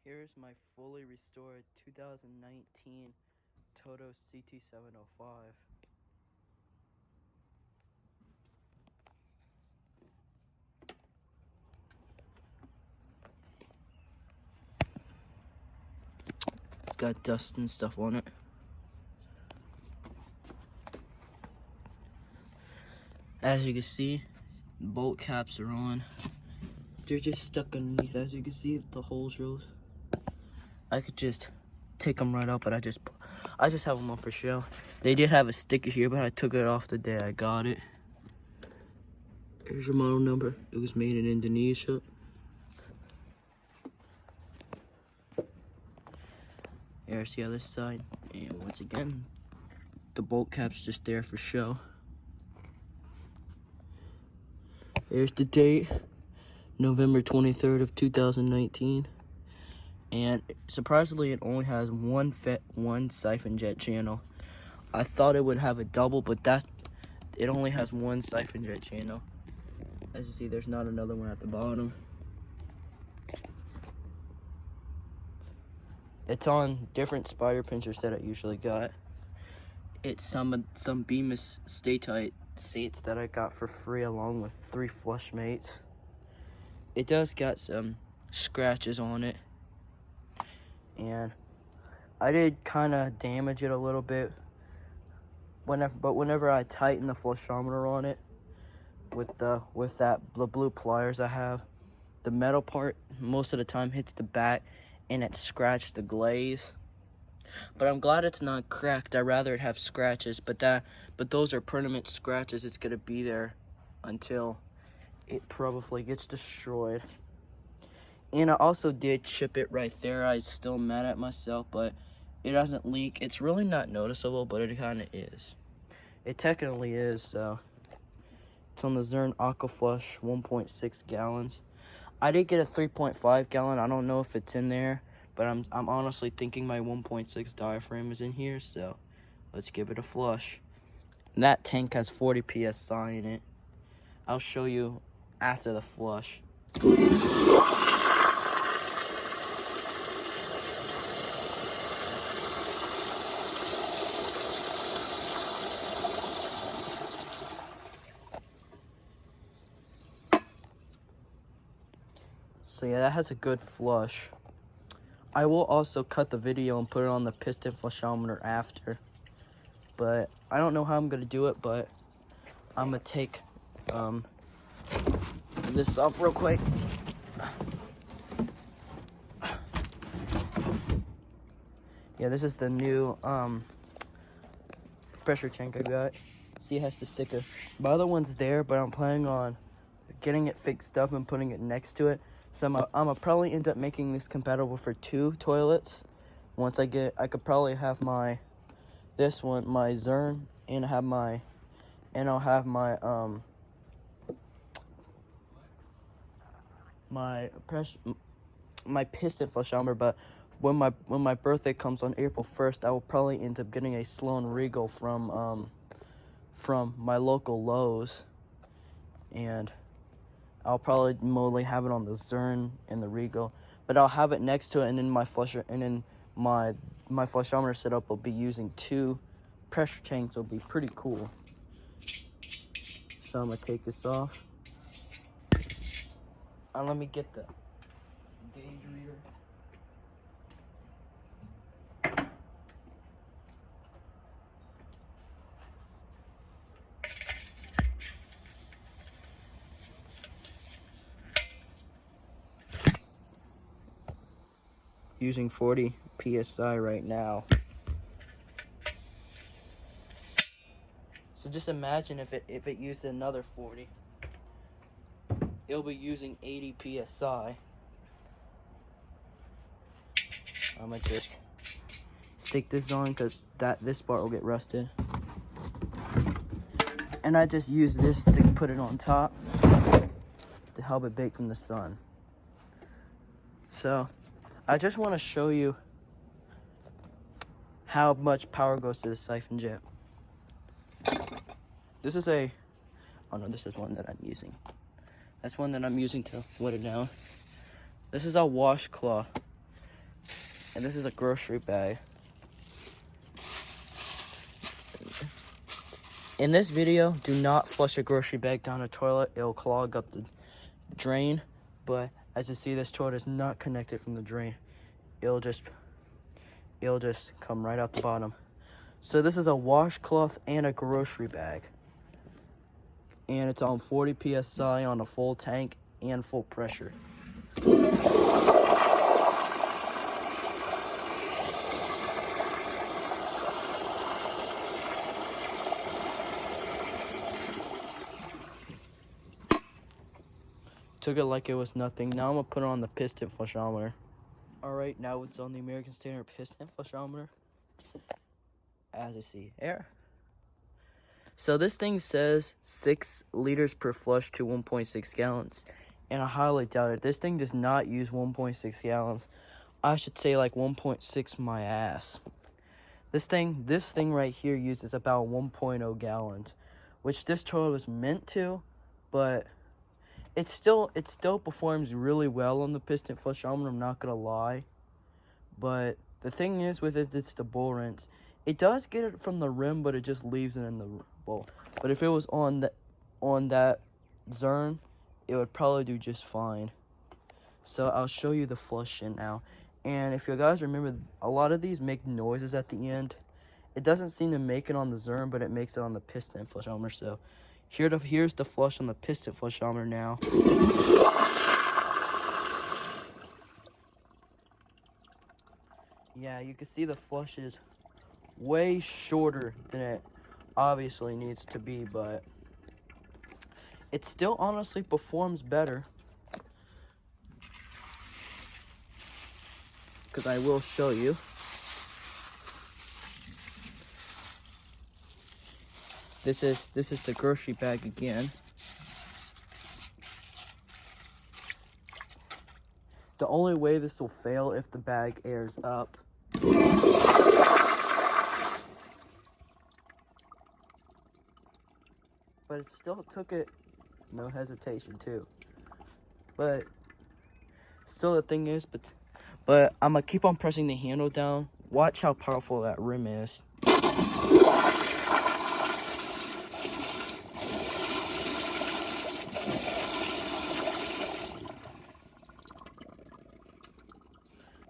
Here is my fully restored 2019 Toto ct705. It's got dust and stuff on it. As you can see, bolt caps are on. They're just stuck underneath. As you can see, the hole shows. I could just take them right out, but I just have them on for show. They did have a sticker here, but I took it off the day I got it. Here's your model number. It was made in Indonesia. Here's the other side. And once again, the bolt cap's just there for show. Here's the date, November 23rd of 2019. And surprisingly, it only has one siphon jet channel. I thought it would have a double, but it only has one siphon jet channel. As you see, there's not another one at the bottom. It's on different spider pinchers that I usually got. It's some Bemis Stay-Tight seats that I got for free along with 3 flush mates. It does got some scratches on it, and I did kind of damage it a little bit whenever I tighten the flushometer on it with the blue pliers I have, the metal part most of the time hits the back and it scratched the glaze. But I'm glad it's not cracked. I'd rather it have scratches, but those are permanent scratches. It's gonna be there until it probably gets destroyed. And I also did chip it right there. I'm still mad at myself, but it doesn't leak. It's really not noticeable, but it kind of is. It technically is, so. It's on the Zern AquaFlush 1.6 gallons. I did get a 3.5 gallon. I don't know if it's in there, but I'm honestly thinking my 1.6 diaphragm is in here, so let's give it a flush. And that tank has 40 psi in it. I'll show you after the flush. So yeah, that has a good flush. I will also cut the video and put it on the piston flushometer after. But I don't know how I'm gonna do it, but I'm gonna take this off real quick. Yeah, this is the new pressure tank I got. See, it has the sticker. My other one's there, but I'm planning on getting it fixed up and putting it next to it. So I'm gonna probably end up making this compatible for 2 toilets. Once I could probably have my Zern, and I'll have my piston flushometer. But when my birthday comes on April 1st, I will probably end up getting a Sloan Regal from my local Lowe's, and I'll probably mostly have it on the Zern and the Regal, but I'll have it next to it, and then my flushometer setup will be using 2 pressure tanks. It'll be pretty cool. So I'm gonna take this off. Let me get the gauge reader. Using 40 psi right now. So just imagine if it used another 40, it'll be using 80 psi. I'm gonna just stick this on because this part will get rusted, and I just use this to put it on top to help it bake from the sun. So I just want to show you how much power goes to the siphon jet. This is this is one that I'm using. That's one that I'm using to wet it down. This is a washcloth. And this is a grocery bag. In this video, do not flush a grocery bag down a toilet. It'll clog up the drain. But as you see, this toilet is not connected from the drain. It'll just come right out the bottom. So this is a washcloth and a grocery bag. And it's on 40 PSI on a full tank and full pressure. Took it like it was nothing. Now I'm gonna put it on the piston flushometer. Alright, now it's on the American Standard piston flushometer. As you see here. So this thing says 6 liters per flush to 1.6 gallons. And I highly doubt it. This thing does not use 1.6 gallons. I should say like 1.6 my ass. This thing right here uses about 1.0 gallons. Which this toilet was meant to, but it still performs really well on the piston flushometer, I'm not gonna lie. But the thing is with it, it's the bowl rinse. It does get it from the rim, but it just leaves it in the bowl. But if it was on that zern, it would probably do just fine. So I'll show you the flushing now. And if you guys remember, a lot of these make noises at the end. It doesn't seem to make it on the zern, but it makes it on the piston flushometer. So here's the flush on the piston flushometer now. Yeah, you can see the flush is way shorter than it obviously needs to be, but it still honestly performs better. Because I will show you. This is the grocery bag again. The only way this will fail if the bag airs up. But it still took it no hesitation too. But still the thing is, but I'm gonna keep on pressing the handle down. Watch how powerful that rim is.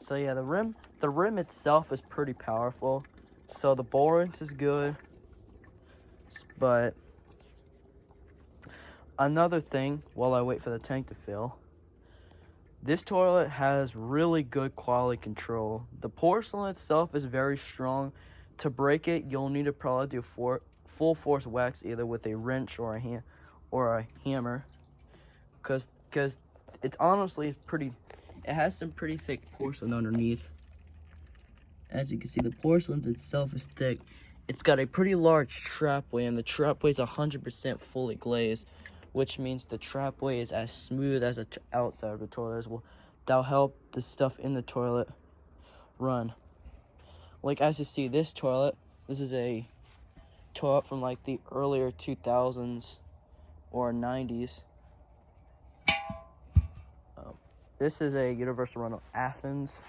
So yeah, the rim itself is pretty powerful. So the bowl rinse is good. But another thing, while I wait for the tank to fill, this toilet has really good quality control. The porcelain itself is very strong. To break it, you'll need to probably do full force wax, either with a wrench or a hammer, because it's honestly pretty. It has some pretty thick porcelain underneath. As you can see, the porcelain itself is thick. It's got a pretty large trapway, and the trapway is 100% fully glazed, which means the trapway is as smooth as the outside of the toilet as well. That'll help the stuff in the toilet run. Like as you see, this is a toilet from like the earlier 2000s or 90s. This is a Universal Rental Athens.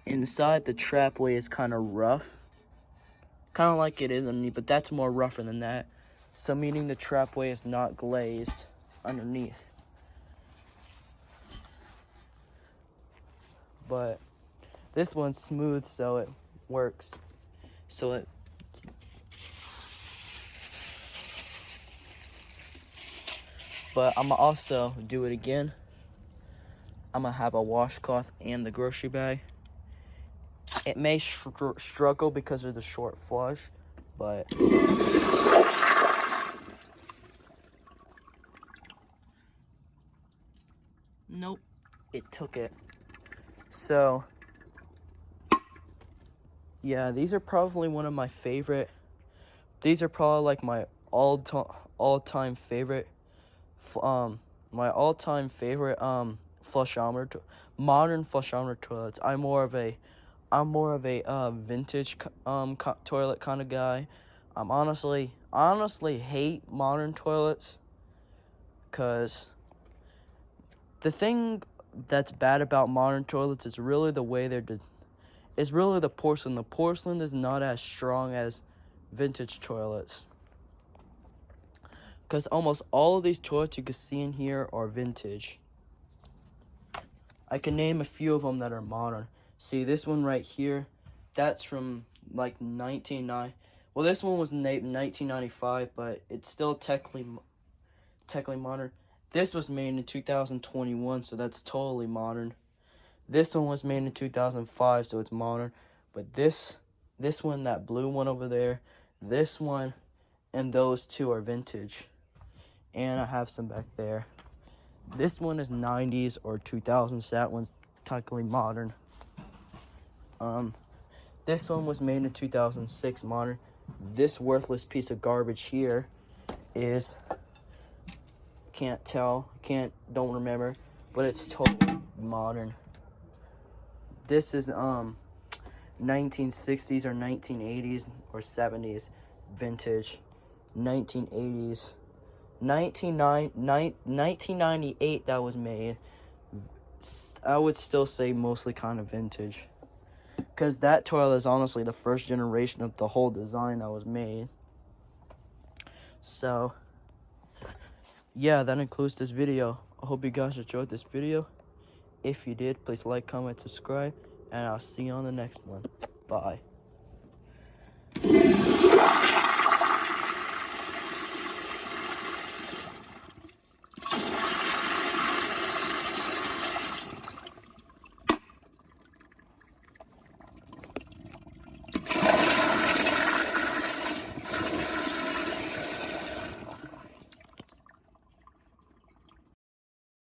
Inside, the trapway is kind of rough. Kind of like it is underneath, but that's more rougher than that. So meaning the trapway is not glazed underneath. But this one's smooth, so it works. But I'm gonna also do it again. I'm gonna have a washcloth and the grocery bag. It may struggle because of the short flush, but nope, it took it. So yeah, these are probably one of my favorite. These are probably like my all-time favorite. My all-time favorite flushometer, modern flushometer toilets. I'm more of a vintage toilet kind of guy. Honestly hate modern toilets, cause the thing that's bad about modern toilets is really the way it's really the porcelain. The porcelain is not as strong as vintage toilets. Because almost all of these toilets you can see in here are vintage. I can name a few of them that are modern. See, this one right here, that's from like 1990. Well, this one was 1995, but it's still technically modern. This was made in 2021, so that's totally modern. This one was made in 2005, so it's modern. But this one, that blue one over there, this one, and those two are vintage. And I have some back there. This one is 90s or 2000s. That one's technically modern. This one was made in 2006, modern. This worthless piece of garbage here is, don't remember, but it's totally modern. This is 1960s or 1980s or 70s vintage. 1980s. 1998 that was made. I would still say mostly kind of vintage. Because that toilet is honestly the first generation of the whole design that was made. So, yeah, that includes this video. I hope you guys enjoyed this video. If you did, please like, comment, subscribe, and I'll see you on the next one. Bye.